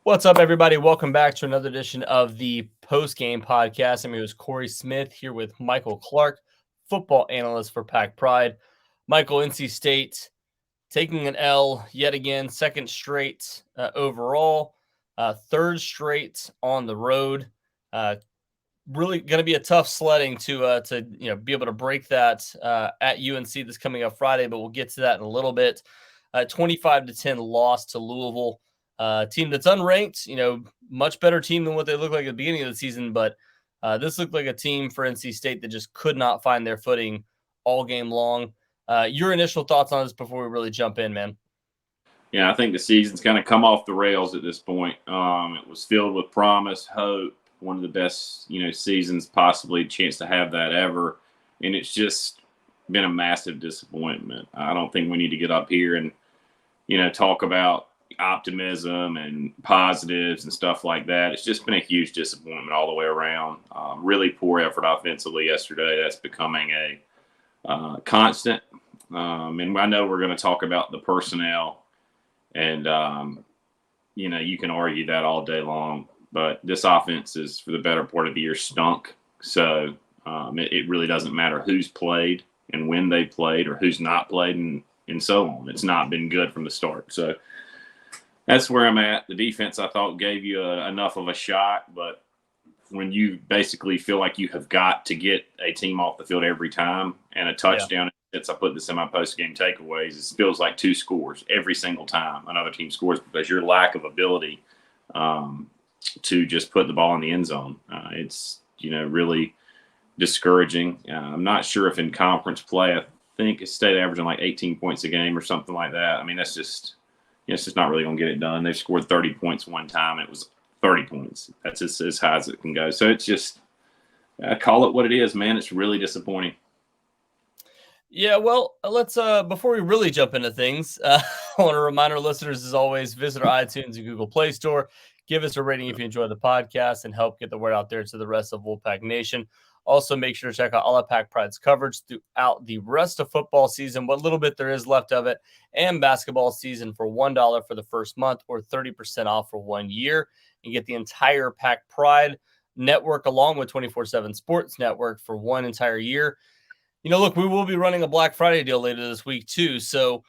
What's up, everybody? Welcome back to another edition of the Postgame Podcast. I'm here with Corey Smith, here with Michael Clark, football analyst for Pack Pride. Michael, NC State taking an L yet again, second straight overall, third straight on the road. Really going to be a tough sledding to be able to break that at UNC this coming up Friday, but we'll get to that in a little bit. 25-10 loss to Louisville. Team that's unranked, much better team than what they looked like at the beginning of the season. But this looked like a team for NC State that just could not find their footing all game long. Your initial thoughts on this before we really jump in, man? Yeah, I think the season's kind of come off the rails at this point. It was filled with promise, hope, one of the best, seasons possibly chance to have that ever. And it's just been a massive disappointment. I don't think we need to get up here and, talk about optimism and positives and stuff like that. It's just been a huge disappointment all the way around. Really poor effort offensively yesterday. That's becoming a constant. And I know we're going to talk about the personnel, and you can argue that all day long. But this offense is, for the better part of the year, stunk. So it really doesn't matter who's played and when they played or who's not played and so on. It's not been good from the start. So that's where I'm at. The defense, I thought, gave you enough of a shot. But when you basically feel like you have got to get a team off the field every time and a touchdown, I put this in my post-game takeaways, it feels like two scores every single time another team scores because your lack of ability to just put the ball in the end zone. It's, really discouraging. I'm not sure if in conference play, I think it stayed averaging like 18 points a game or something like that. I mean, that's just – it's just not really going to get it done. They've scored 30 points one time. It was 30 points. That's as high as it can go. So it's just call it what it is, man. It's really disappointing. Yeah, well, let's before we really jump into things, I want to remind our listeners, as always, visit our iTunes and Google Play Store. Give us a rating if you enjoy the podcast and help get the word out there to the rest of Wolfpack Nation. Also, make sure to check out all of Pack Pride's coverage throughout the rest of football season, what little bit there is left of it, and basketball season for $1 for the first month or 30% off for 1 year. You get the entire Pack Pride network along with 24/7 Sports Network for 1 entire year. Look, we will be running a Black Friday deal later this week too, so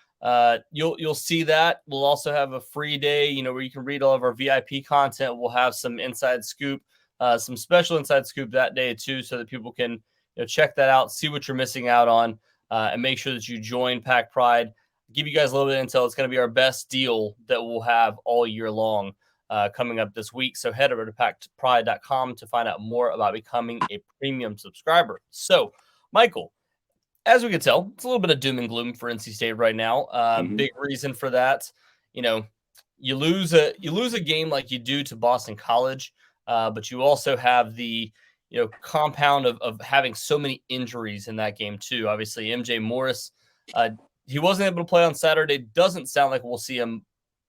you'll see that. We'll also have a free day, where you can read all of our VIP content. We'll have some inside scoop. Some special inside scoop that day too, so that people can check that out, see what you're missing out on, and make sure that you join Pack Pride. Give you guys a little bit of intel. It's going to be our best deal that we'll have all year long coming up this week. So head over to packpride.com to find out more about becoming a premium subscriber. So, Michael, as we can tell, it's a little bit of doom and gloom for NC State right now. Big reason for that, you lose a game like you do to Boston College. But you also have the, compound of having so many injuries in that game too. Obviously, MJ Morris, he wasn't able to play on Saturday. Doesn't sound like we'll see him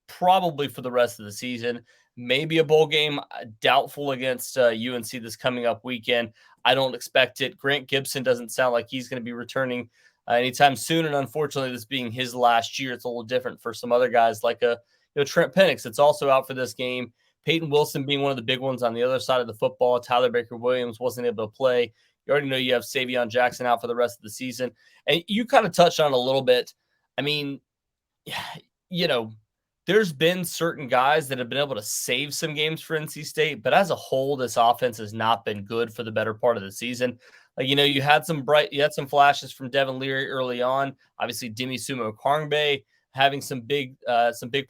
probably for the rest of the season. Maybe a bowl game, doubtful against UNC this coming up weekend. I don't expect it. Grant Gibson doesn't sound like he's going to be returning anytime soon. And unfortunately, this being his last year, it's a little different for some other guys like Trent Penix. That's also out for this game. Peyton Wilson being one of the big ones on the other side of the football. Tyler Baker-Williams wasn't able to play. You already know you have Savion Jackson out for the rest of the season. And you kind of touched on it a little bit. I mean, there's been certain guys that have been able to save some games for NC State, but as a whole, this offense has not been good for the better part of the season. Like, you had some flashes from Devin Leary early on. Obviously, Demi Sumo-Okongbe having some big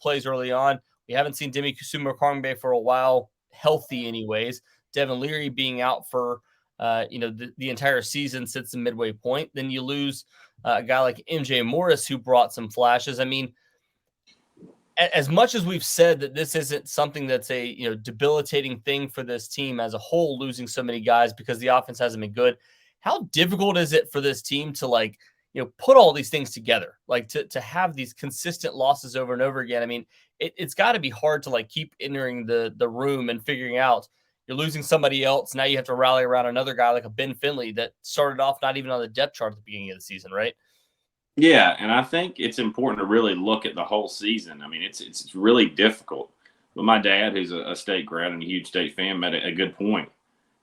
plays early on. We haven't seen Demi Sumo-Okongbe for a while, healthy anyways. Devin Leary being out for, the entire season since the midway point. Then you lose a guy like MJ Morris who brought some flashes. I mean, as much as we've said that this isn't something that's a, debilitating thing for this team as a whole, losing so many guys because the offense hasn't been good, how difficult is it for this team to put all these things together, to have these consistent losses over and over again? I mean, it's got to be hard to keep entering the room and figuring out you're losing somebody else. Now you have to rally around another guy like a Ben Finley that started off not even on the depth chart at the beginning of the season, right? Yeah, and I think it's important to really look at the whole season. I mean, it's really difficult But my dad, who's a State grad and a huge State fan, made a good point.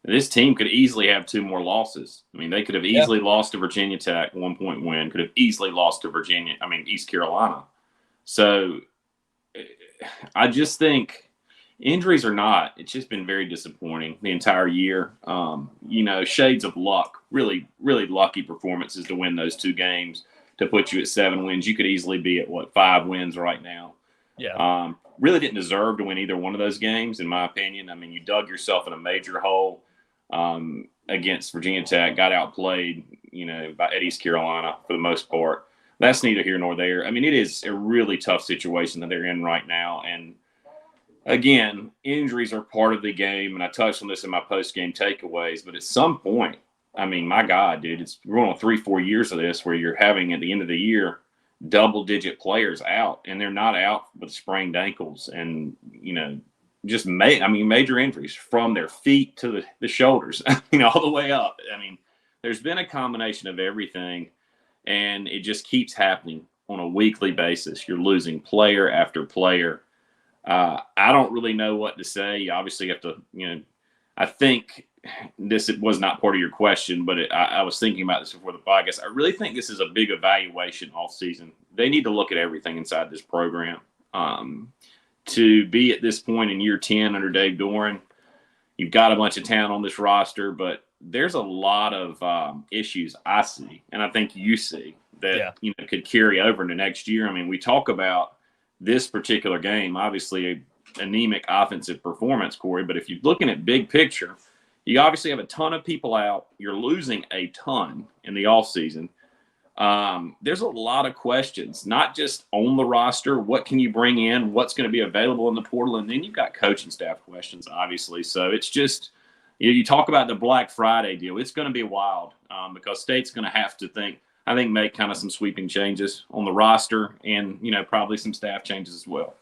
This team could easily have 2 more losses. I mean, they could have easily lost to Virginia Tech, 1-point win, could have easily lost to East Carolina. So I just think injuries or not, it's just been very disappointing the entire year. Shades of luck, really, really lucky performances to win those 2 games to put you at 7 wins. You could easily be at 5 wins right now. Yeah. Really didn't deserve to win either one of those games, in my opinion. I mean, you dug yourself in a major hole against Virginia Tech, got outplayed, by East Carolina for the most part. That's neither here nor there. I mean, it is a really tough situation that they're in right now. And again, injuries are part of the game. And I touched on this in my post-game takeaways, but at some point, I mean, my God, dude, we're going on 3-4 years of this where you're having at the end of the year double-digit players out, and they're not out with sprained ankles and, just major injuries from their feet to the shoulders, all the way up. I mean, there's been a combination of everything, and it just keeps happening on a weekly basis. You're losing player after player. I don't really know what to say. You obviously have to, I think it was not part of your question, but I was thinking about this before the podcast. I really think this is a big evaluation off season. They need to look at everything inside this program. To be at this point in year 10 under Dave Doran, you've got a bunch of talent on this roster, but there's a lot of issues I see, and I think you see, that could carry over into next year. I mean, we talk about this particular game, obviously a anemic offensive performance, Corey, but if you're looking at big picture, you obviously have a ton of people out. You're losing a ton in the offseason. There's a lot of questions, not just on the roster. What can you bring in? What's going to be available in the portal? And then you've got coaching staff questions, obviously. So it's just, you talk about the Black Friday deal. It's going to be wild because State's going to have to make kind of some sweeping changes on the roster and, probably some staff changes as well.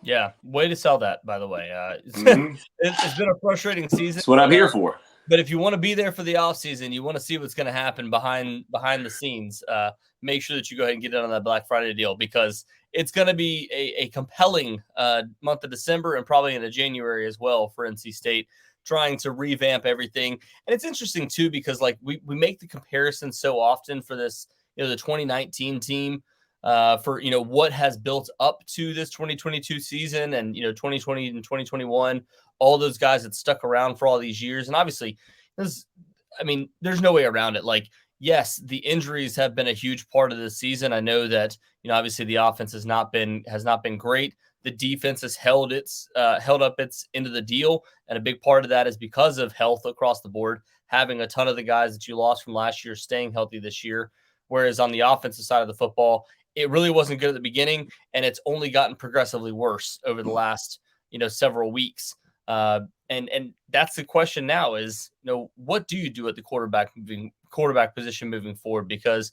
Yeah. Way to sell that, by the way. It's been a frustrating season. That's what I'm here for. But if you want to be there for the offseason, you want to see what's going to happen behind the scenes, make sure that you go ahead and get in on that Black Friday deal, because it's going to be a compelling month of December and probably into January as well for NC State, trying to revamp everything. And it's interesting, too, because we make the comparison so often for this, the 2019 team for, what has built up to this 2022 season and, 2020 and 2021. All those guys that stuck around for all these years. And obviously, there's no way around it. Yes, the injuries have been a huge part of this season. I know that, obviously the offense has not been great. The defense has held up its end of the deal. And a big part of that is because of health across the board, having a ton of the guys that you lost from last year staying healthy this year. Whereas on the offensive side of the football, it really wasn't good at the beginning, and it's only gotten progressively worse over the last, several weeks. And that's the question now is, what do you do at the quarterback position moving forward? Because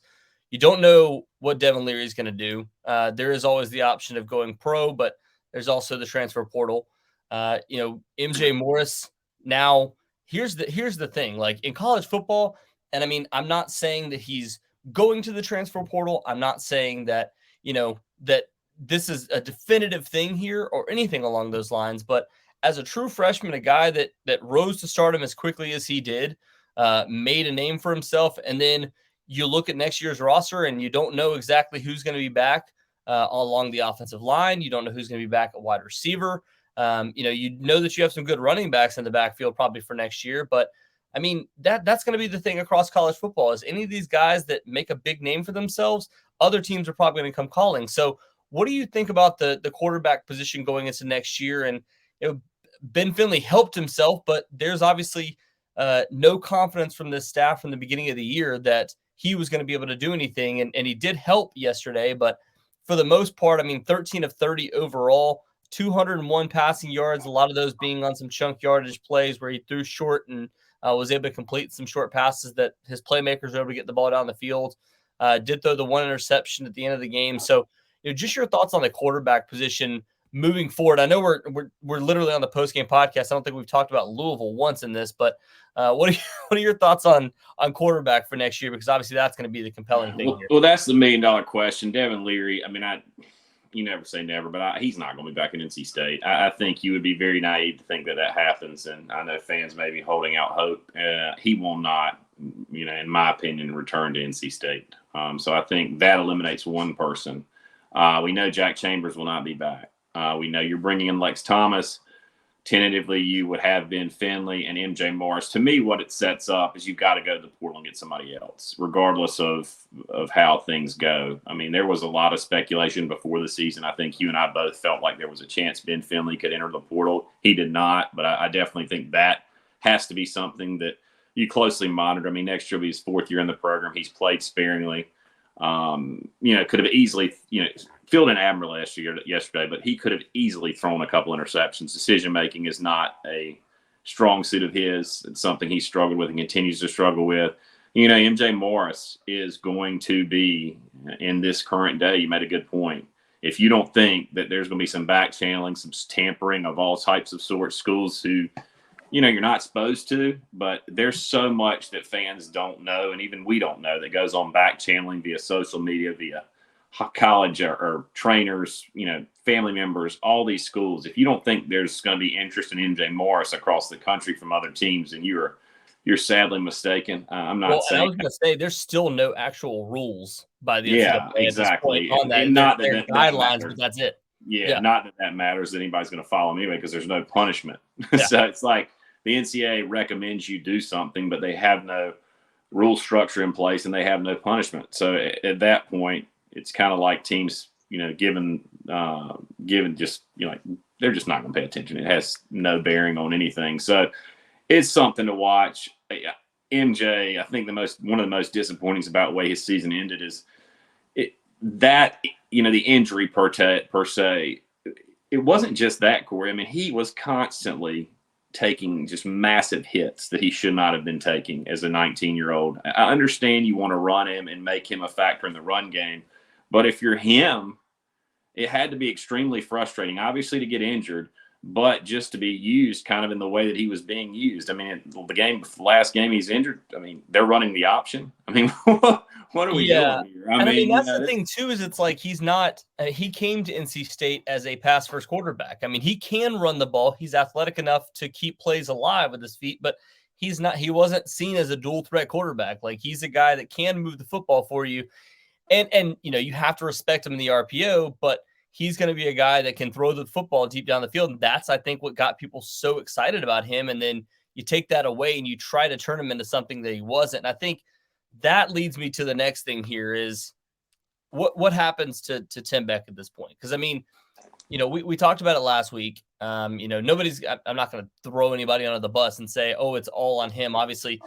you don't know what Devin Leary is going to do. There is always the option of going pro, but there's also the transfer portal. MJ Morris. Now, here's the thing. In college football, and I'm not saying that he's going to the transfer portal. I'm not saying that that this is a definitive thing here or anything along those lines, but as a true freshman, a guy that rose to stardom as quickly as he did, made a name for himself, and then you look at next year's roster and you don't know exactly who's going to be back along the offensive line. You don't know who's going to be back at wide receiver. You know that you have some good running backs in the backfield probably for next year, but that's going to be the thing across college football is any of these guys that make a big name for themselves, other teams are probably going to come calling. So what do you think about the quarterback position going into next year? And Ben Finley helped himself, but there's obviously no confidence from this staff from the beginning of the year that he was going to be able to do anything. And he did help yesterday, but for the most part, 13 of 30 overall, 201 passing yards, a lot of those being on some chunk yardage plays where he threw short and was able to complete some short passes that his playmakers were able to get the ball down the field. Did throw the one interception at the end of the game. So, just your thoughts on the quarterback position moving forward. I know we're literally on the Postgame Podcast. I don't think we've talked about Louisville once in this, but what are your thoughts on quarterback for next year? Because obviously that's going to be the compelling thing here. Well, that's the $1 million question. Devin Leary. you never say never, but he's not going to be back in NC State. I think you would be very naive to think that happens, and I know fans may be holding out hope. He will not, in my opinion, return to NC State. So I think that eliminates one person. We know Jack Chambers will not be back. We know you're bringing in Lex Thomas. Tentatively, you would have Ben Finley and MJ Morris. To me, what it sets up is you've got to go to the portal and get somebody else, regardless of how things go. I mean, there was a lot of speculation before the season. I think you and I both felt like there was a chance Ben Finley could enter the portal. He did not, but I definitely think that has to be something that you closely monitor. I mean, next year will be his 4th year in the program. He's played sparingly. Could have easily, filled in admirable yesterday, but he could have easily thrown a couple interceptions. Decision-making is not a strong suit of his. It's something he struggled with and continues to struggle with. MJ Morris is going to be, in this current day, you made a good point. If you don't think that there's going to be some back channeling, some tampering of all types of sorts, schools who, you're not supposed to, but there's so much that fans don't know, and even we don't know, that goes on back channeling via social media, via college or trainers, family members, all these schools. If you don't think there's going to be interest in MJ Morris across the country from other teams, and you're sadly mistaken. I'm not saying. I was going to say there's still no actual rules by the NCAA exactly on that. And not that guidelines, that but that's it. Yeah, not that matters that anybody's going to follow them anyway, because there's no punishment. So it's like the NCAA recommends you do something, but they have no rule structure in place and they have no punishment. So at that point, it's kind of like teams, given just, they're just not going to pay attention. It has no bearing on anything. So it's something to watch. MJ, I think one of the most disappointing about the way his season ended is the injury per se. It wasn't just that, Corey. I mean, he was constantly taking just massive hits that he should not have been taking as a 19-year-old. I understand you want to run him and make him a factor in the run game, but if you're him, it had to be extremely frustrating, obviously, to get injured, but just to be used kind of in the way that he was being used. I mean, the last game he's injured, I mean, they're running the option. I mean, what are we doing here? I mean, that's the thing, too, is it's like he's not he came to NC State as a pass-first quarterback. I mean, he can run the ball. He's athletic enough to keep plays alive with his feet, but he wasn't seen as a dual-threat quarterback. Like, he's a guy that can move the football for you. And you have to respect him in the RPO, but he's going to be a guy that can throw the football deep down the field. And that's, I think, what got people so excited about him. And then you take that away and you try to turn him into something that he wasn't. And I think that leads me to the next thing here is what happens to Tim Beck at this point? Because, I mean, we talked about it last week. I'm not going to throw anybody under the bus and say, oh, it's all on him. Obviously,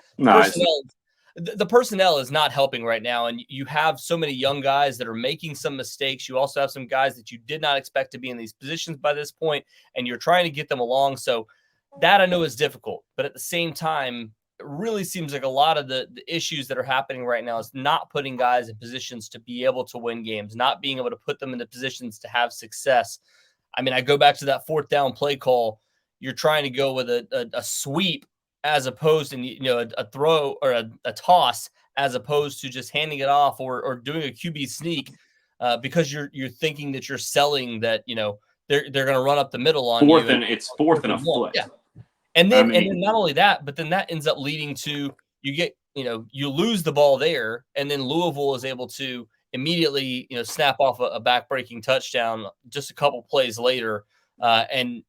the personnel is not helping right now. And you have so many young guys that are making some mistakes. You also have some guys that you did not expect to be in these positions by this point, and you're trying to get them along. So that I know is difficult, but at the same time, it really seems like a lot of the issues that are happening right now is not putting guys in positions to be able to win games, not being able to put them into positions to have success. I mean, I go back to that 4th down play call. You're trying to go with a sweep as opposed to, a throw or a toss, as opposed to just handing it off or doing a QB sneak because you're thinking that you're selling that, they're going to run up the middle on you. It's 4th and a foot. Yeah. And then not only that, but then that ends up leading to you lose the ball there, and then Louisville is able to immediately, snap off a back-breaking touchdown just a couple plays later. And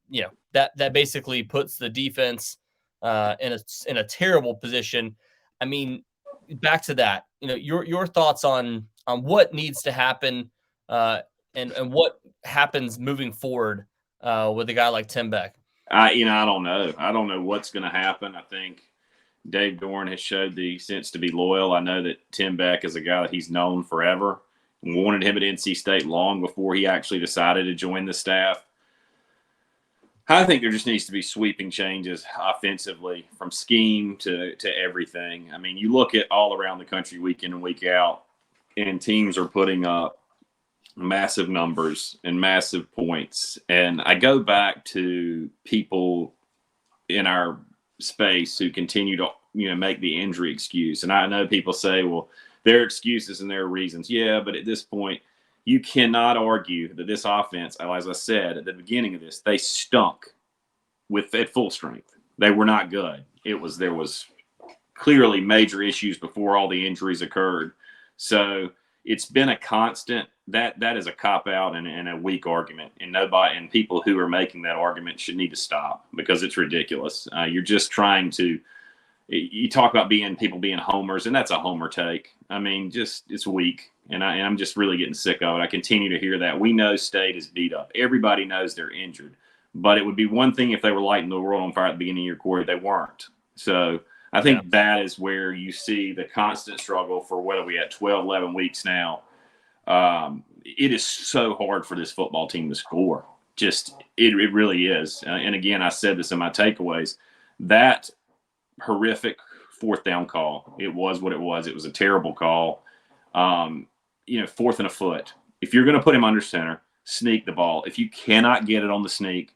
that basically puts the defense in a terrible position. I mean, back to that, your thoughts on what needs to happen and what happens moving forward with a guy like Tim Beck. I don't know. I don't know what's going to happen. I think Dave Doran has showed the sense to be loyal. I know that Tim Beck is a guy that he's known forever and wanted him at NC State long before he actually decided to join the staff. I think there just needs to be sweeping changes offensively, from scheme to everything. I mean, you look at all around the country week in and week out, and teams are putting up massive numbers and massive points. And I go back to people in our space who continue to, make the injury excuse. And I know people say, well, there are excuses and there are reasons. Yeah, but at this point, you cannot argue that this offense, as I said at the beginning of this, they stunk at full strength. They were not good. There was clearly major issues before all the injuries occurred. So it's been a constant. That is a cop-out and a weak argument. And people who are making that argument should need to stop because it's ridiculous. You're just trying to – you talk about people being homers, and that's a homer take. I mean, it's weak, and I'm just really getting sick of it. I continue to hear that. We know State is beat up. Everybody knows they're injured. But it would be one thing if they were lighting the world on fire at the beginning of your career. They weren't. So I think that is where you see the constant struggle for what are we at 12, 11 weeks now. It is so hard for this football team to score. It really is. And again, I said this in my takeaways. That horrific fourth down call, it was what it was. It was a terrible call. Fourth and a foot. If you're going to put him under center, sneak the ball. If you cannot get it on the sneak,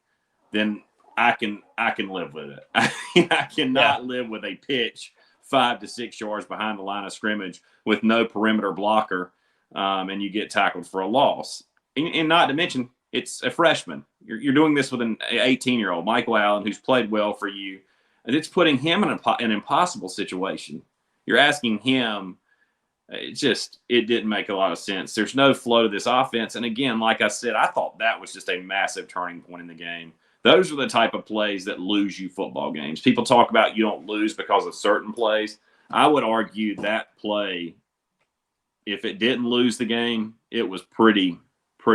then I can live with it. I cannot live with a pitch 5 to 6 yards behind the line of scrimmage with no perimeter blocker, and you get tackled for a loss. And not to mention, it's a freshman. You're doing this with an 18-year-old, Michael Allen, who's played well for you. And it's putting him in an impossible situation. You're asking him. It didn't make a lot of sense. There's no flow to this offense. And again, like I said, I thought that was just a massive turning point in the game. Those are the type of plays that lose you football games. People talk about you don't lose because of certain plays. I would argue that play, if it didn't lose the game, it was pretty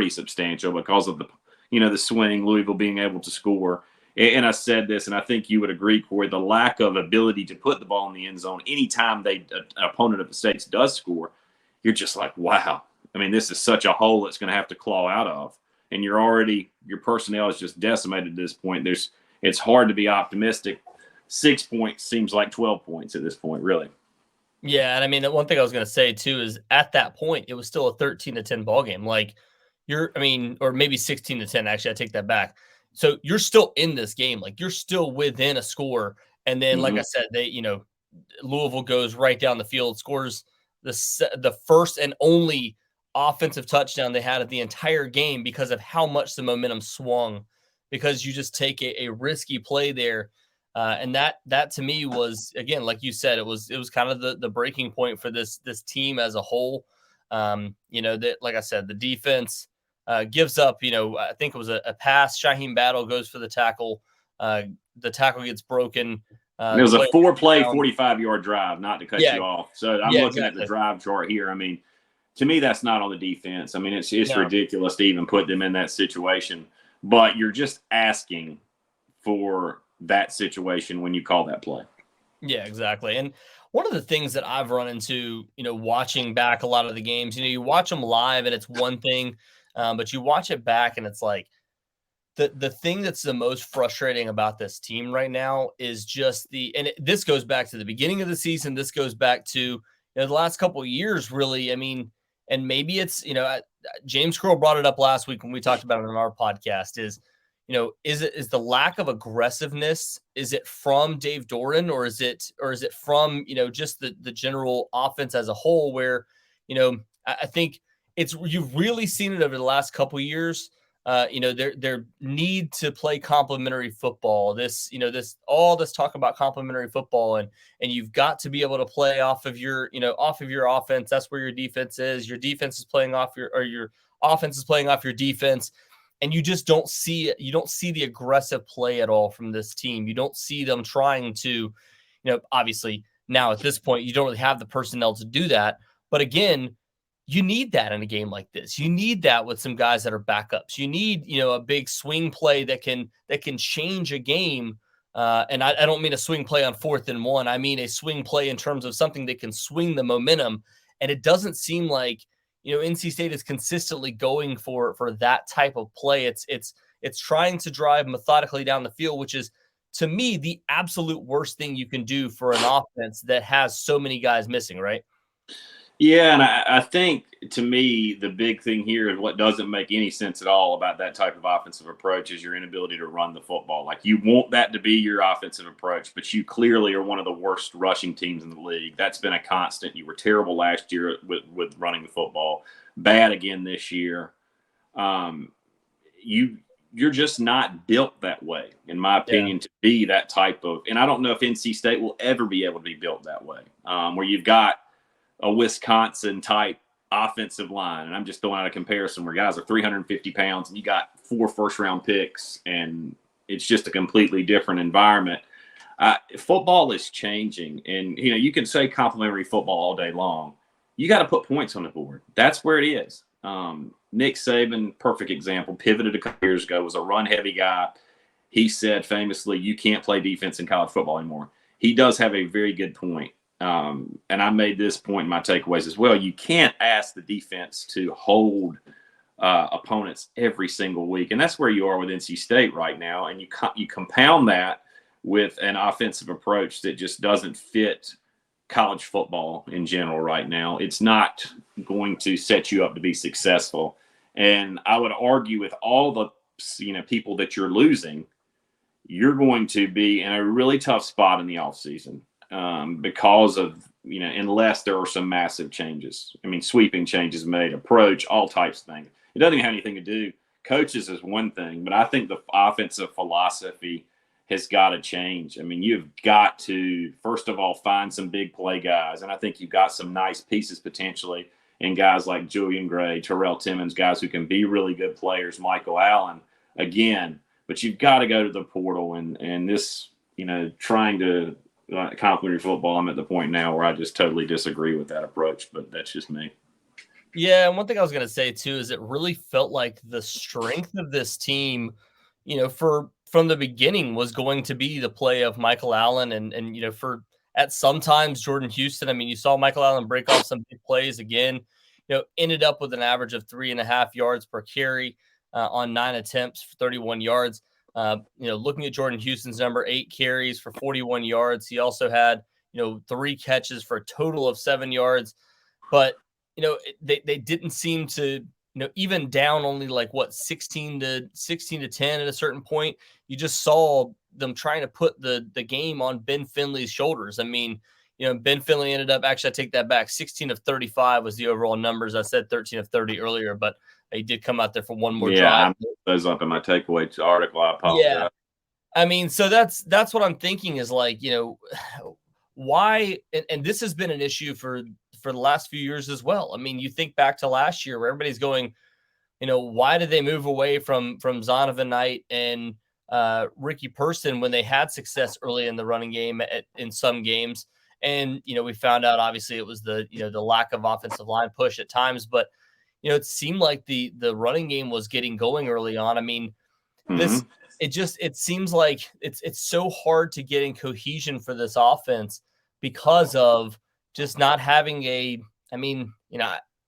substantial because of the swing, Louisville being able to score. And I said this, and I think you would agree, Corey, the lack of ability to put the ball in the end zone anytime an opponent of the States does score, you're just like, wow. I mean, this is such a hole it's going to have to claw out of. And your personnel is just decimated at this point. It's hard to be optimistic. 6 points seems like 12 points at this point, really. Yeah, and I mean, the one thing I was going to say, too, is at that point, it was still a 13-10 ball game. Like, or maybe 16-10. Actually, I take that back. So you're still in this game. Like, you're still within a score. And then, like I said, Louisville goes right down the field, scores the first and only offensive touchdown they had of the entire game because of how much the momentum swung, because you just take a risky play there. And that to me was, again, like you said, it was kind of the breaking point for this team as a whole. That, like I said, the defense gives up, I think it was a pass. Shaheem Battle goes for the tackle. The tackle gets broken. It was a 4-play, 45-yard drive, not to cut you off. So I'm looking at the drive chart here. I mean, to me, that's not on the defense. I mean, it's ridiculous to even put them in that situation. But you're just asking for that situation when you call that play. Yeah, exactly. And one of the things that I've run into, watching back a lot of the games, you watch them live and it's one thing, but you watch it back and it's like the thing that's the most frustrating about this team right now is just this goes back to the beginning of the season. This goes back to the last couple of years, really. I mean, and maybe it's, James Curl brought it up last week when we talked about it on our podcast is the lack of aggressiveness, is it from Dave Doran or is it from, just the general offense as a whole where, I think you've really seen it over the last couple of years. Their need to play complementary football, all this talk about complementary football and you've got to be able to play off of your offense. That's where your defense is. Your defense is playing off your offense is playing off your defense. And you just don't see the aggressive play at all from this team. You don't see them trying to, obviously now at this point, you don't really have the personnel to do that. But again, you need that in a game like this. You need that with some guys that are backups. You need, a big swing play that can change a game. And I don't mean a swing play on 4th and 1. I mean a swing play in terms of something that can swing the momentum. And it doesn't seem like, NC State is consistently going for that type of play. It's trying to drive methodically down the field, which is, to me, the absolute worst thing you can do for an offense that has so many guys missing, right? Yeah, and I think, to me, the big thing here is what doesn't make any sense at all about that type of offensive approach is your inability to run the football. Like, you want that to be your offensive approach, but you clearly are one of the worst rushing teams in the league. That's been a constant. You were terrible last year with running the football. bad again this year. You're just not built that way, in my opinion, to be that type of. And I don't know if NC State will ever be able to be built that way, where you've got a Wisconsin type offensive line. And I'm just throwing out a comparison where guys are 350 pounds and you got 4 first-round picks, and it's just a completely different environment. Football is changing, and you can say complimentary football all day long. You got to put points on the board. That's where it is. Nick Saban, perfect example, pivoted a couple years ago, was a run-heavy guy. He said famously, you can't play defense in college football anymore. He does have a very good point. And I made this point in my takeaways as well. You can't ask the defense to hold opponents every single week. And that's where you are with NC State right now. And you compound that with an offensive approach that just doesn't fit college football in general right now. It's not going to set you up to be successful. And I would argue with all the people that you're losing, you're going to be in a really tough spot in the offseason because of, unless there are some massive changes. I mean, sweeping changes made, approach, all types of things. It doesn't even have anything to do. Coaches is one thing, but I think the offensive philosophy has got to change. I mean, you've got to, first of all, find some big play guys. And I think you've got some nice pieces potentially in guys like Julian Gray, Terrell Timmons, guys who can be really good players, Michael Allen, again. But you've got to go to the portal. And this, trying to complimentary football, I'm at the point now where I just totally disagree with that approach. But that's just me. Yeah, and one thing I was going to say, too, is it really felt like the strength of this team, from the beginning was going to be the play of Michael Allen and for at sometimes Jordan Houston. I mean, you saw Michael Allen break off some big plays again, ended up with an average of 3.5 yards per carry on 9 attempts for 31 yards. Looking at Jordan Houston's number, 8 carries for 41 yards. He also had, 3 catches for a total of 7 yards. But, they didn't seem to, even down only 16 to 10 at a certain point, you just saw them trying to put the game on Ben Finley's shoulders. I mean, Ben Finley ended up, actually, I take that back, 16 of 35 was the overall numbers. I said 13 of 30 earlier, but he did come out there for one more drive. Yeah, I put those up in my takeaway article. I apologize. Yeah. I mean, so that's what I'm thinking is why, and this has been an issue for the last few years as well. I mean, you think back to last year where everybody's going, why did they move away from Zonovan Knight and Ricky Person when they had success early in the running game in some games? And, we found out obviously it was the lack of offensive line push at times, but, it seemed like the running game was getting going early on. I mean, it seems like it's so hard to get in cohesion for this offense because of just not having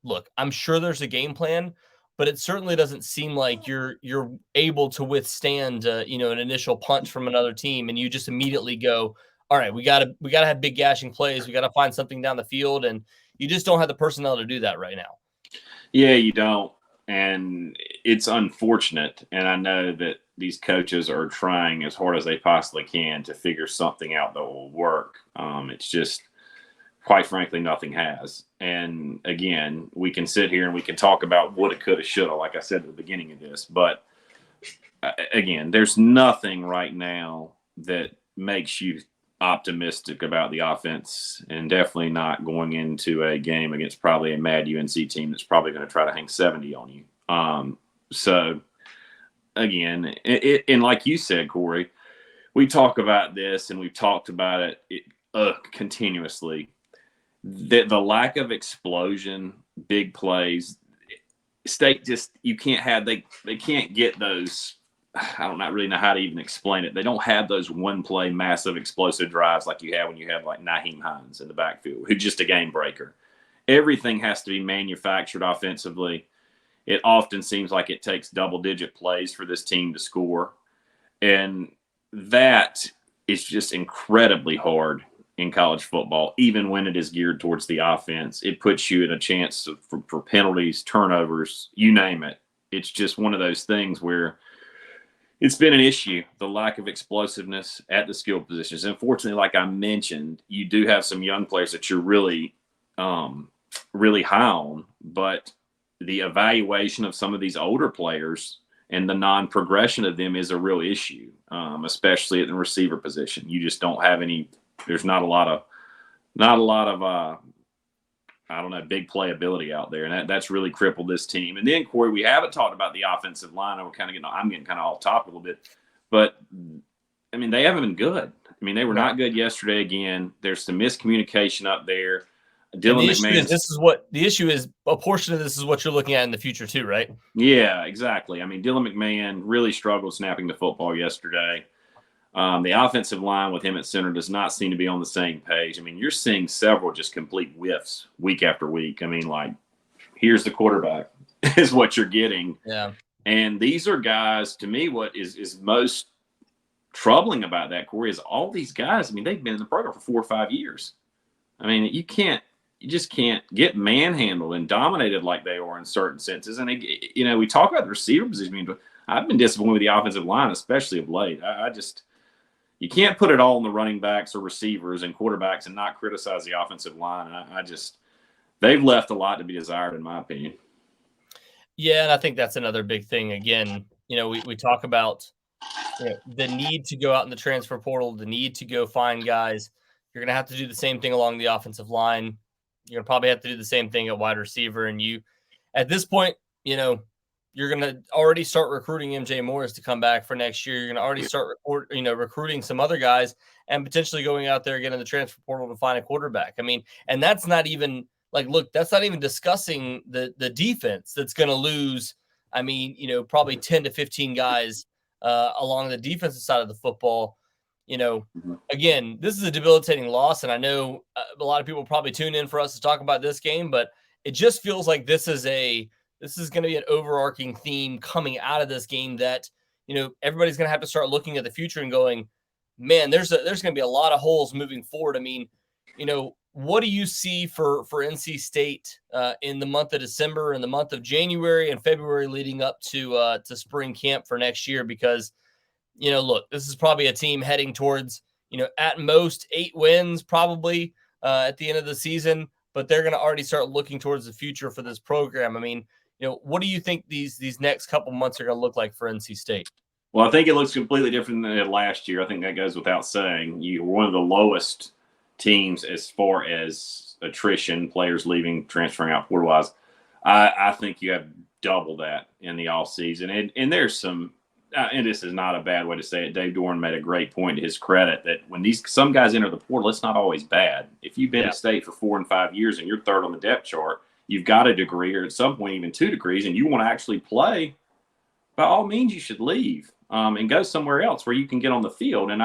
look, I'm sure there's a game plan, but it certainly doesn't seem like you're able to withstand, an initial punch from another team, and you just immediately go, all right, we gotta have big gashing plays. We gotta find something down the field, and you just don't have the personnel to do that right now. Yeah, you don't, and it's unfortunate. And I know that these coaches are trying as hard as they possibly can to figure something out that will work. It's just, quite frankly, nothing has. And again, we can sit here and we can talk about woulda, coulda, shoulda, like I said at the beginning of this. But again, there's nothing right now that makes you optimistic about the offense, and definitely not going into a game against probably a mad UNC team that's probably going to try to hang 70 on you. So again, and like you said, Corey, we talk about this and we've talked about it continuously. The lack of explosion, big plays, State just, you can't have, they can't get those. I don't not really know how to even explain it. They don't have those one play, massive explosive drives like you have when you have like Naheem Hines in the backfield, who's just a game breaker. Everything has to be manufactured offensively. It often seems like it takes double-digit plays for this team to score. And that is just incredibly hard in college football, even when it is geared towards the offense. It puts you in a chance for penalties, turnovers, you name it. It's just one of those things where it's been an issue, the lack of explosiveness at the skill positions. Unfortunately, like I mentioned, you do have some young players that you're really, really high on, but the evaluation of some of these older players and the non-progression of them is a real issue, especially at the receiver position. You just don't have any. There's not a lot of I don't know, big playability out there, and that's really crippled this team. And then, Corey, we haven't talked about the offensive line. I'm getting kind of off topic a little bit, but I mean, they haven't been good. I mean, they were not good yesterday again. There's some miscommunication up there. Dylan McMahon. The issue is a portion of this is what you're looking at in the future too, right? Yeah, exactly. I mean, Dylan McMahon really struggled snapping the football yesterday. The offensive line with him at center does not seem to be on the same page. I mean, you're seeing several just complete whiffs week after week. I mean, like, here's the quarterback is what you're getting. Yeah. And these are guys, to me, what is most troubling about that, Corey, is all these guys, I mean, they've been in the program for 4 or 5 years. I mean, you just can't get manhandled and dominated like they are in certain senses. And, we talk about the receiver position. But I've been disappointed with the offensive line, especially of late. You can't put it all on the running backs or receivers and quarterbacks and not criticize the offensive line. And they've left a lot to be desired, in my opinion. Yeah, and I think that's another big thing. Again, we talk about the need to go out in the transfer portal, the need to go find guys. You're going to have to do the same thing along the offensive line. You're going to probably have to do the same thing at wide receiver. And at this point, you're going to already start recruiting MJ Morris to come back for next year. You're going to already start recruiting some other guys and potentially going out there again in the transfer portal to find a quarterback. I mean, and that's not even that's not even discussing the defense that's going to lose. I mean, probably 10 to 15 guys along the defensive side of the football. Again, this is a debilitating loss. And I know a lot of people probably tune in for us to talk about this game, but it just feels like this is going to be an overarching theme coming out of this game that, everybody's going to have to start looking at the future and going, man, there's going to be a lot of holes moving forward. I mean, what do you see for NC State in the month of December and the month of January and February leading up to spring camp for next year? Because, look, this is probably a team heading towards, at most 8 wins probably at the end of the season, but they're going to already start looking towards the future for this program. I mean, what do you think these next couple months are going to look like for NC State? Well, I think it looks completely different than last year. I think that goes without saying. You were one of the lowest teams as far as attrition, players leaving, transferring out portal-wise. I think you have double that in the offseason. And there's some and this is not a bad way to say it. Dave Doran made a great point to his credit that when some guys enter the portal, it's not always bad. If you've been at State for 4 and 5 years and you're third on the depth chart, you've got a degree or at some point even 2 degrees, and you want to actually play, by all means you should leave and go somewhere else where you can get on the field. And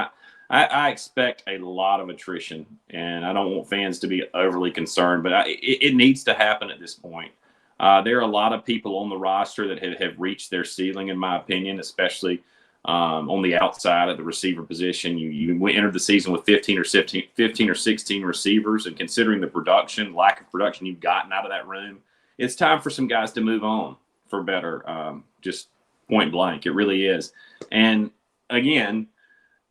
I expect a lot of attrition, and I don't want fans to be overly concerned, but it needs to happen at this point. There are a lot of people on the roster that have reached their ceiling, in my opinion, especially on the outside of the receiver position. You entered the season with 15 or 16 receivers, and considering the lack of production you've gotten out of that room, it's time for some guys to move on for better, just point blank. It really is. And again,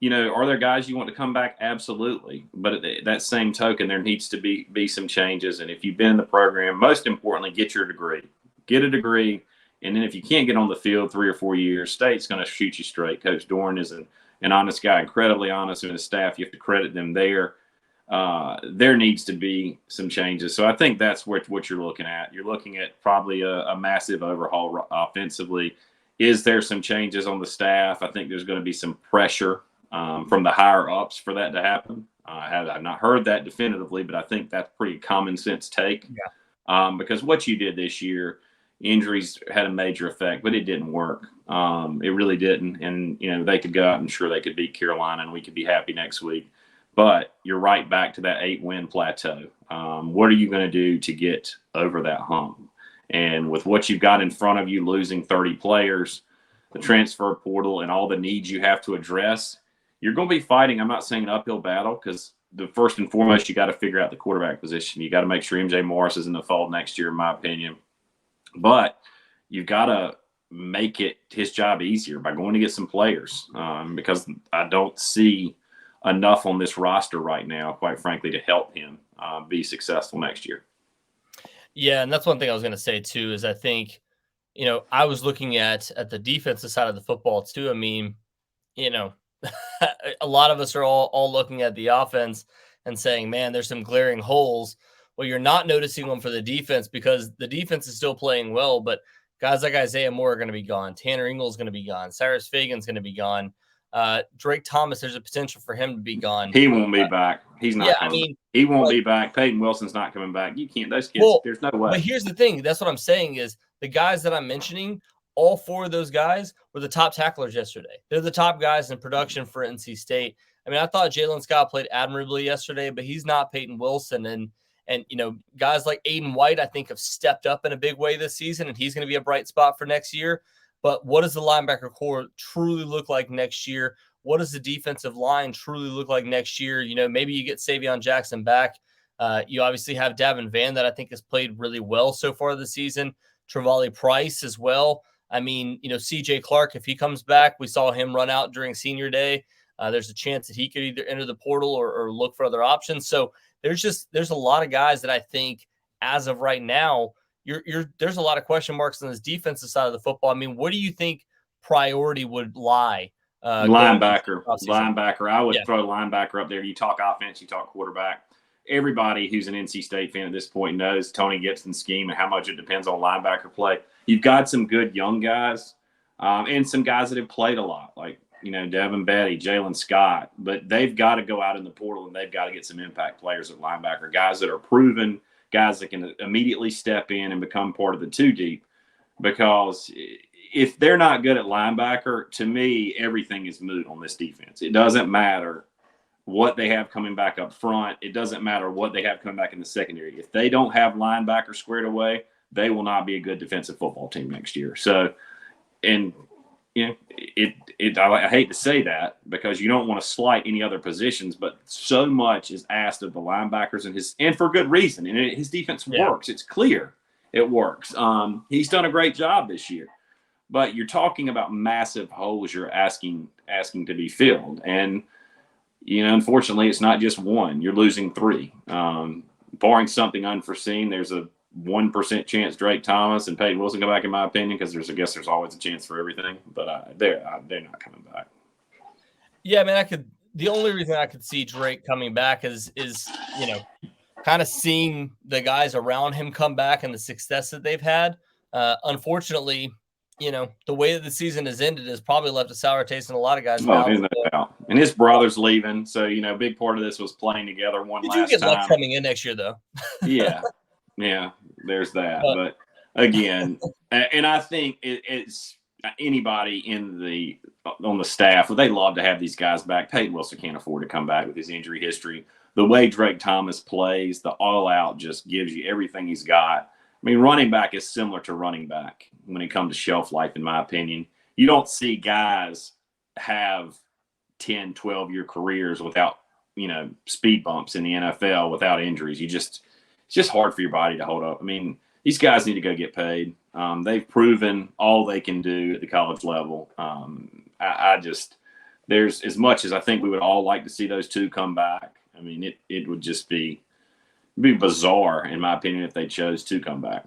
are there guys you want to come back? Absolutely. But at that same token, there needs to be some changes. And if you've been in the program, most importantly, get your degree. Get a degree. And then if you can't get on the field 3 or 4 years, State's going to shoot you straight. Coach Doran is an honest guy, incredibly honest, and his staff, you have to credit them there. There needs to be some changes. So I think that's what you're looking at. You're looking at probably a massive overhaul offensively. Is there some changes on the staff? I think there's going to be some pressure from the higher ups for that to happen. I've not heard that definitively, but I think that's pretty common sense take. Yeah. Because what you did this year, injuries had a major effect, but it didn't work. It really didn't. And, they could go out and sure they could beat Carolina and we could be happy next week. But you're right back to that 8-win plateau. What are you going to do to get over that hump? And with what you've got in front of you, losing 30 players, the transfer portal, and all the needs you have to address, you're going to be fighting. I'm not saying an uphill battle, because the first and foremost, you got to figure out the quarterback position. You got to make sure MJ Morris is in the fold next year, in my opinion. But you've got to make it his job easier by going to get some players, because I don't see enough on this roster right now, quite frankly, to help him be successful next year. Yeah, and that's one thing I was going to say too, is I think, I was looking at the defensive side of the football too. I mean, you know, a lot of us are all looking at the offense and saying, man, there's some glaring holes. Well, you're not noticing them for the defense because the defense is still playing well, but guys like Isaiah Moore are going to be gone. Tanner Ingles going to be gone. Cyrus Fagan's going to be gone. Drake Thomas, there's a potential for him to be gone. He won't be back. He's not coming back. He won't be back. Peyton Wilson's not coming back. You can't. Those kids, there's no way. But here's the thing. That's what I'm saying is the guys that I'm mentioning, all four of those guys were the top tacklers yesterday. They're the top guys in production for NC State. I mean, I thought Jalen Scott played admirably yesterday, but he's not Peyton Wilson. And guys like Aiden White, I think, have stepped up in a big way this season, and he's going to be a bright spot for next year. But what does the linebacker core truly look like next year? What does the defensive line truly look like next year? Maybe you get Savion Jackson back. You obviously have Davin Vann that I think has played really well so far this season. Travali Price as well. I mean, CJ Clark, if he comes back, we saw him run out during senior day. There's a chance that he could either enter the portal or look for other options. So there's a lot of guys that I think as of right now, there's a lot of question marks on this defensive side of the football. I mean, what do you think priority would lie? Linebacker. I would throw linebacker up there. You talk offense, you talk quarterback. Everybody who's an NC State fan at this point knows Tony Gibson's scheme and how much it depends on linebacker play. You've got some good young guys and some guys that have played a lot, like, Devin Betty, Jalen Scott. But they've got to go out in the portal and they've got to get some impact players at linebacker, guys that are proven, guys that can immediately step in and become part of the two deep. Because if they're not good at linebacker, to me, everything is moot on this defense. It doesn't matter what they have coming back up front. It doesn't matter what they have coming back in the secondary. If they don't have linebacker squared away, they will not be a good defensive football team next year. So, and I hate to say that because you don't want to slight any other positions, but so much is asked of the linebackers and for good reason. And his defense works. It's clear it works. He's done a great job this year, but you're talking about massive holes you're asking to be filled. And, unfortunately, it's not just one. You're losing three. Barring something unforeseen, there's a 1% chance Drake Thomas and Peyton Wilson come back, in my opinion, because there's always a chance for everything. But they're not coming back. Yeah, I mean, the only reason I could see Drake coming back is kind of seeing the guys around him come back and the success that they've had. Unfortunately, the way that the season has ended has probably left a sour taste in a lot of guys' mouths. No doubt. And his brother's leaving, so a big part of this was playing together last time. You get luck coming in next year, though. Yeah, there's that. But again, and I think it's anybody on the staff, they love to have these guys back. Peyton Wilson can't afford to come back with his injury history. The way Drake Thomas plays, the all-out just gives you everything he's got. I mean, running back is similar to running back when it comes to shelf life, in my opinion. You don't see guys have 10, 12-year careers without, speed bumps in the NFL without injuries. It's just hard for your body to hold up. I mean, these guys need to go get paid. They've proven all they can do at the college level. There's as much as I think we would all like to see those two come back. I mean, it would just be bizarre, in my opinion, if they chose to come back.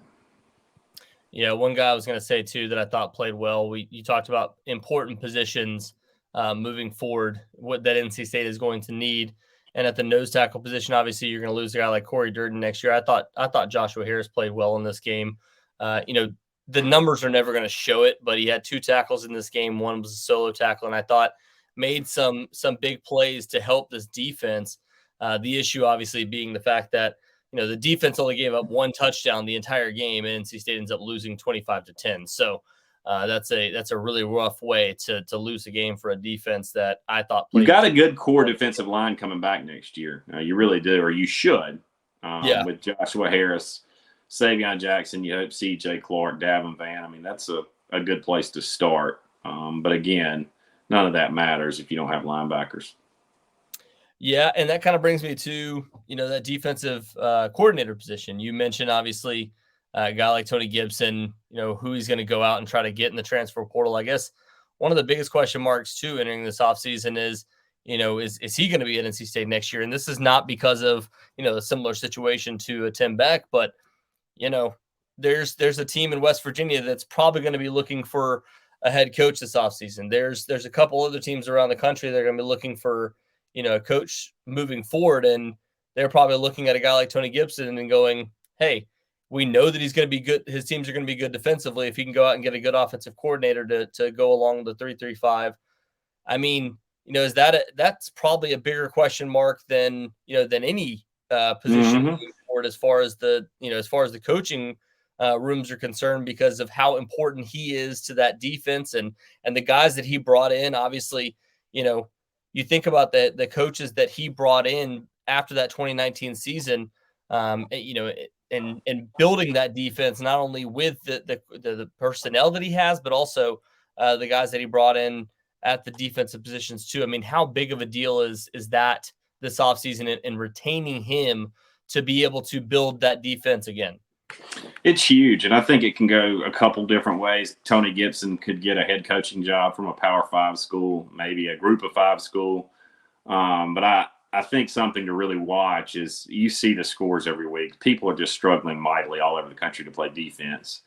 Yeah, one guy I was going to say, too, that I thought played well. You talked about important positions moving forward, what that NC State is going to need. And at the nose tackle position, obviously, you're going to lose a guy like Corey Durden next year. I thought Joshua Harris played well in this game. The numbers are never going to show it, but he had 2 tackles in this game. One was a solo tackle, and I thought made some big plays to help this defense. The issue, obviously, being the fact that the defense only gave up 1 touchdown the entire game, and NC State ends up losing 25-10. So that's a really rough way to lose a game for a defense that I thought played. You've got a good core defensive line coming back next year. You really do, or you should. With Joshua Harris, Savion Jackson, you hope CJ Clark, Davin Vann. I mean, that's a good place to start. But again, none of that matters if you don't have linebackers. Yeah, and that kind of brings me to, that defensive coordinator position. You mentioned, obviously, a guy like Tony Gibson, who he's going to go out and try to get in the transfer portal. I guess one of the biggest question marks, too, entering this offseason is, is he going to be at NC State next year? And this is not because of, a similar situation to Tim Beck, but, there's a team in West Virginia that's probably going to be looking for a head coach this offseason. There's a couple other teams around the country that are going to be looking for, a coach moving forward. And they're probably looking at a guy like Tony Gibson and going, hey, we know that he's going to be good. His teams are going to be good defensively if he can go out and get a good offensive coordinator to go along the 3-3-5. I mean, that's probably a bigger question mark than any position moving forward as far as the coaching rooms are concerned, because of how important he is to that defense and the guys that he brought in. Obviously, you think about the coaches that he brought in after that 2019 season, and building that defense, not only with the personnel that he has, but also the guys that he brought in at the defensive positions too. I mean, how big of a deal is that this offseason and retaining him to be able to build that defense again? It's huge, and I think it can go a couple different ways. Tony Gibson could get a head coaching job from a Power 5 school, maybe a Group of 5 school. But I think something to really watch is you see the scores every week. People are just struggling mightily all over the country to play defense.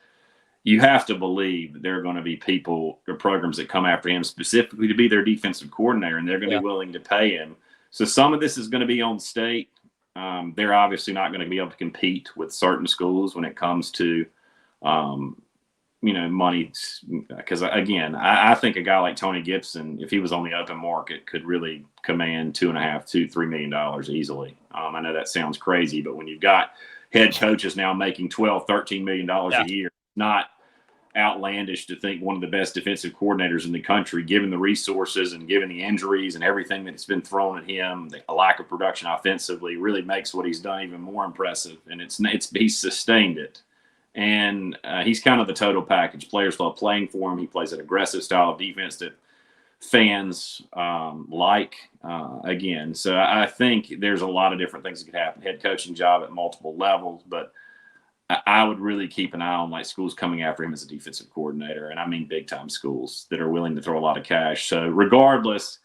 You have to believe that there are going to be people or programs that come after him specifically to be their defensive coordinator, and they're going to be willing to pay him. So some of this is going to be on state. They're obviously not going to be able to compete with certain schools when it comes to, money. Because, again, I think a guy like Tony Gibson, if he was on the open market, could really command $2.5–3 million easily. I know that sounds crazy, but when you've got head coaches now making $12–13 million a year, not outlandish to think one of the best defensive coordinators in the country, given the resources and given the injuries and everything that's been thrown at him, the lack of production offensively really makes what he's done even more impressive. And he's sustained it. And he's kind of the total package. Players love playing for him. He plays an aggressive style of defense that fans like. Again, so I think there's a lot of different things that could happen. Head coaching job at multiple levels, but I would really keep an eye on like schools coming after him as a defensive coordinator. And I mean big time schools that are willing to throw a lot of cash. So regardless,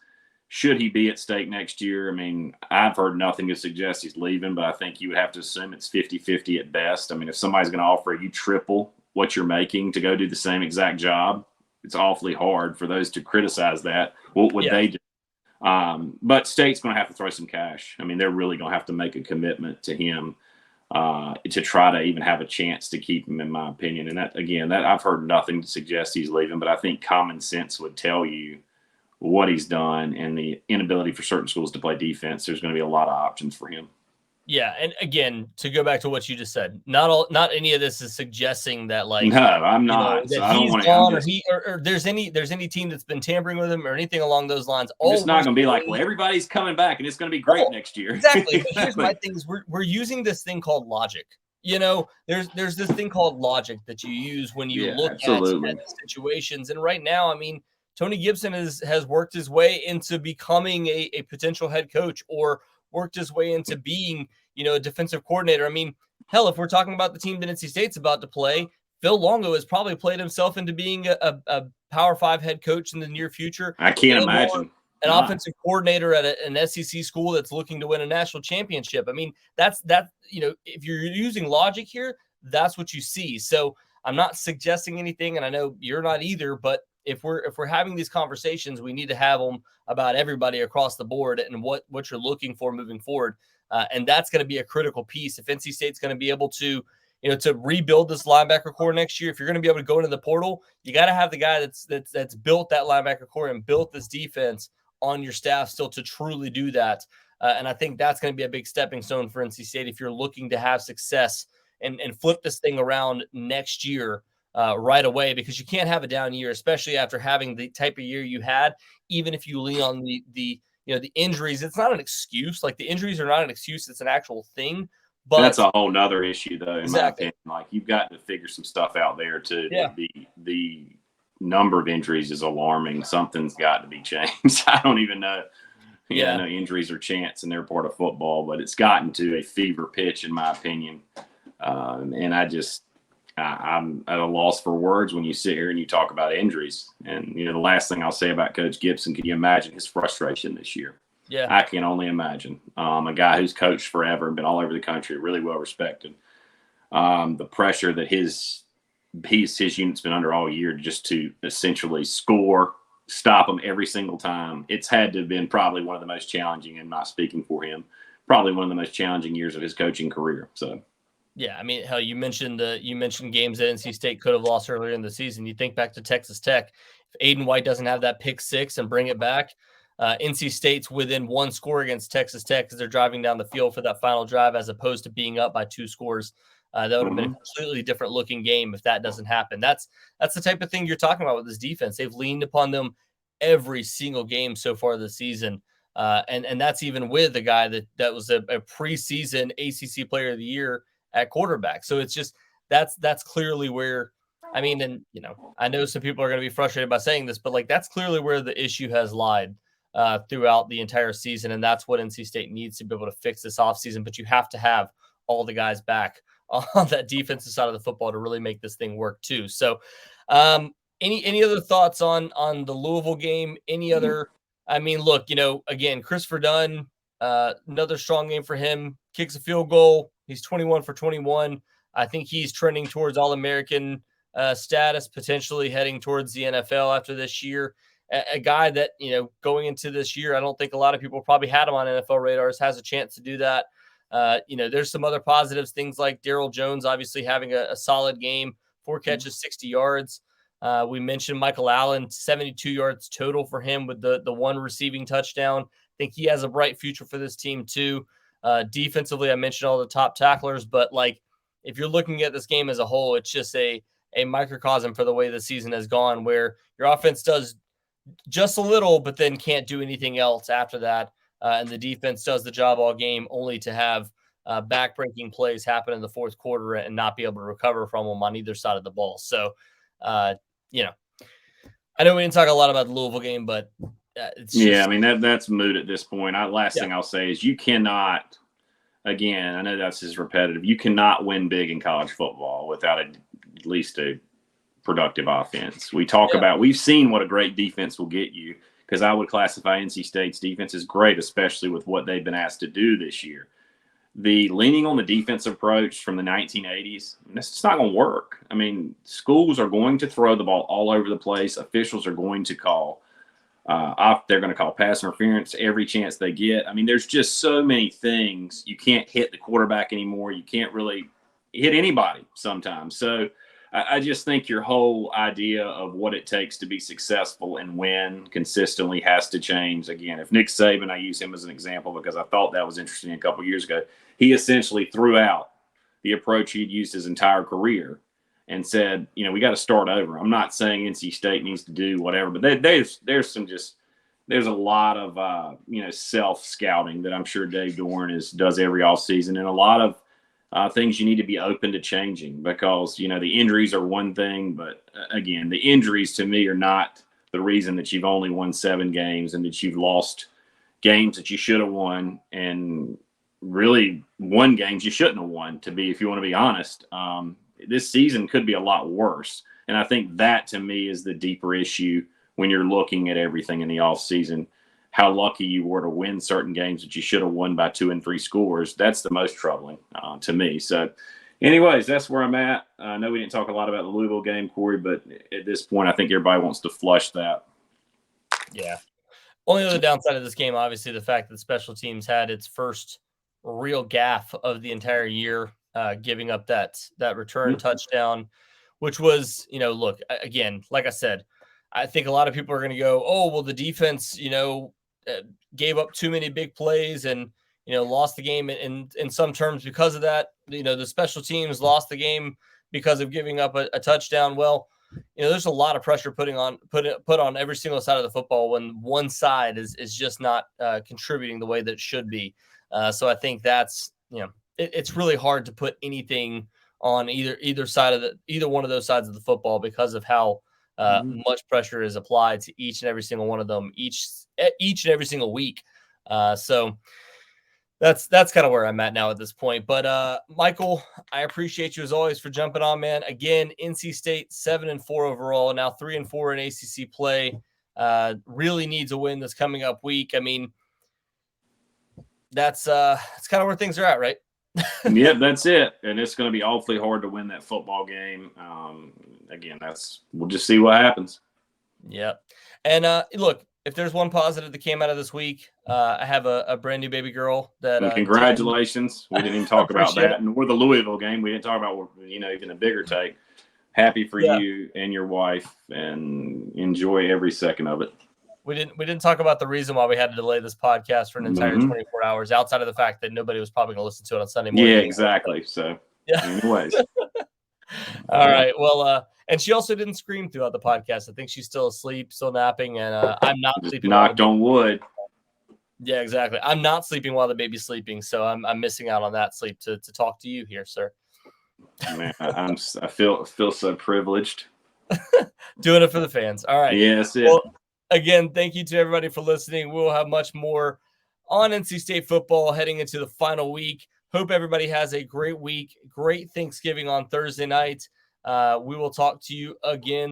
should he be at stake next year? I mean, I've heard nothing to suggest he's leaving, but I think you would have to assume it's 50-50 at best. I mean, if somebody's going to offer you triple what you're making to go do the same exact job, it's awfully hard for those to criticize that. What would they do? But state's going to have to throw some cash. I mean, they're really going to have to make a commitment to him to try to even have a chance to keep him, in my opinion. And that I've heard nothing to suggest he's leaving, but I think common sense would tell you what he's done and the inability for certain schools to play defense. There's going to be a lot of options for him. Yeah, and again, to go back to what you just said, not any of this is suggesting that no, I'm not. That he's gone, or there's any team that's been tampering with him or anything along those lines. It's not going to be like, well, everybody's coming back and it's going to be great next year. Exactly. But here's my thing: is we're using this thing called logic. There's this thing called logic that you use when you look at situations. And right now, I mean, Tony Gibson has worked his way into becoming a potential head coach, or worked his way into being, a defensive coordinator. I mean, hell, if we're talking about the team that NC State's about to play, Phil Longo has probably played himself into being a Power 5 head coach in the near future. I can't imagine an offensive coordinator at an SEC school that's looking to win a national championship. I mean, that's if you're using logic here, that's what you see. So I'm not suggesting anything, and I know you're not either, but if we're having these conversations, we need to have them about everybody across the board and what you're looking for moving forward. And that's going to be a critical piece. If NC State's going to be able to, to rebuild this linebacker core next year, if you're going to be able to go into the portal, you got to have the guy that's built that linebacker core and built this defense on your staff still to truly do that. And I think that's going to be a big stepping stone for NC State if you're looking to have success and flip this thing around next year. Right away, because you can't have a down year, especially after having the type of year you had. Even if you lean on the injuries, it's not an excuse. Like, the injuries are not an excuse; it's an actual thing. But that's a whole nother issue, though. In my opinion, like, you've got to figure some stuff out there too. Yeah. The number of injuries is alarming. Something's got to be changed. I don't even know. I know injuries are chance and they're part of football, but it's gotten to a fever pitch, in my opinion. And I'm at a loss for words when you sit here and you talk about injuries. And, the last thing I'll say about Coach Gibson, can you imagine his frustration this year? Yeah. I can only imagine. A guy who's coached forever and been all over the country, really well respected. the pressure that his unit's been under all year just to essentially score, stop them every single time. It's had to have been probably one of the most challenging, and not speaking for him, probably one of the most challenging years of his coaching career. So, yeah, I mean, hell, you mentioned games that NC State could have lost earlier in the season. You think back to Texas Tech. If Aiden White doesn't have that pick six and bring it back, NC State's within one score against Texas Tech because they're driving down the field for that final drive, as opposed to being up by 2 scores. That would have been a completely different looking game if that doesn't happen. That's the type of thing you're talking about with this defense. They've leaned upon them every single game so far this season. And that's even with a guy that was a preseason ACC Player of the Year at quarterback. So it's just that's clearly where, I mean, and I know some people are going to be frustrated by saying this, but like that's clearly where the issue has lied throughout the entire season, and that's what NC State needs to be able to fix this offseason. But you have to have all the guys back on that defensive side of the football to really make this thing work too. So, any other thoughts on the Louisville game? Any other? I mean, look, again, Christopher Dunn, another strong game for him. Kicks a field goal. He's 21 for 21. I think he's trending towards All-American status, potentially heading towards the NFL after this year. A guy that, going into this year, I don't think a lot of people probably had him on NFL radars, has a chance to do that. There's some other positives, things like Darryl Jones obviously having a solid game, 4 catches, 60 yards. We mentioned Michael Allen, 72 yards total for him with the 1 receiving touchdown. I think he has a bright future for this team too. Defensively, I mentioned all the top tacklers, but like if you're looking at this game as a whole, it's just a microcosm for the way the season has gone, where your offense does just a little, but then can't do anything else after that. And the defense does the job all game, only to have backbreaking plays happen in the fourth quarter and not be able to recover from them on either side of the ball. So, I know we didn't talk a lot about the Louisville game, but it's just, I mean, that's moot at this point. Last thing I'll say is you cannot, again, I know that's just repetitive, you cannot win big in college football without at least a productive offense. We've seen what a great defense will get you, because I would classify NC State's defense as great, especially with what they've been asked to do this year. The leaning on the defensive approach from the 1980s, it's not going to work. I mean, schools are going to throw the ball all over the place. Officials are going to call they're going to call pass interference every chance they get. I mean, there's just so many things. You can't hit the quarterback anymore. You can't really hit anybody sometimes. So I just think your whole idea of what it takes to be successful and win consistently has to change. Again, if Nick Saban, I use him as an example because I thought that was interesting a couple of years ago. He essentially threw out the approach he'd used his entire career and said, we got to start over. I'm not saying NC State needs to do whatever, but there's a lot of, self-scouting that I'm sure Dave Doran does every offseason, and a lot of things you need to be open to changing, because, the injuries are one thing, but again, the injuries to me are not the reason that you've only won 7 games and that you've lost games that you should have won, and really won games you shouldn't have won, if you want to be honest. This season could be a lot worse. And I think that to me is the deeper issue when you're looking at everything in the offseason. How lucky you were to win certain games that you should have won by 2 and 3 scores. That's the most troubling to me. So anyways, that's where I'm at. I know we didn't talk a lot about the Louisville game, Corey, but at this point, I think everybody wants to flush that. Yeah. Only other downside of this game, obviously, the fact that special teams had its first real gaffe of the entire year, giving up that return touchdown, which was, look, again, like I said, I think a lot of people are going to go, oh, well, the defense, gave up too many big plays and, lost the game in some terms because of that. The special teams lost the game because of giving up a touchdown. Well, there's a lot of pressure put on every single side of the football when one side is just not contributing the way that it should be. So I think that's, it's really hard to put anything on either side of either one of those sides of the football because of how much pressure is applied to each and every single one of them each and every single week. So that's kind of where I'm at now at this point. But Michael, I appreciate you as always for jumping on, man. Again, NC State 7-4 overall, now 3-4 in ACC play. Really needs a win this coming up week. I mean, that's kind of where things are at, right? Yep, that's it. And it's going to be awfully hard to win that football game. Again, we'll just see what happens. Yep. And look, if there's one positive that came out of this week, I have a brand new baby girl that. And congratulations. We didn't even talk about that. Nor the Louisville game. We didn't talk about, even a bigger take. Happy for you and your wife, and enjoy every second of it. We didn't talk about the reason why we had to delay this podcast for an entire 24 hours, outside of the fact that nobody was probably going to listen to it on Sunday morning. Yeah, exactly. So, anyways. All right. Well, and she also didn't scream throughout the podcast. I think she's still asleep, still napping, and I'm not sleeping. Knocked on wood. Yeah, exactly. I'm not sleeping while the baby's sleeping, so I'm missing out on that sleep to talk to you here, sir. Man, I feel so privileged. Doing it for the fans. All right. Yeah, that's it. Well, again, thank you to everybody for listening. We'll have much more on NC State football heading into the final week. Hope everybody has a great week. Great Thanksgiving on Thursday night. We will talk to you again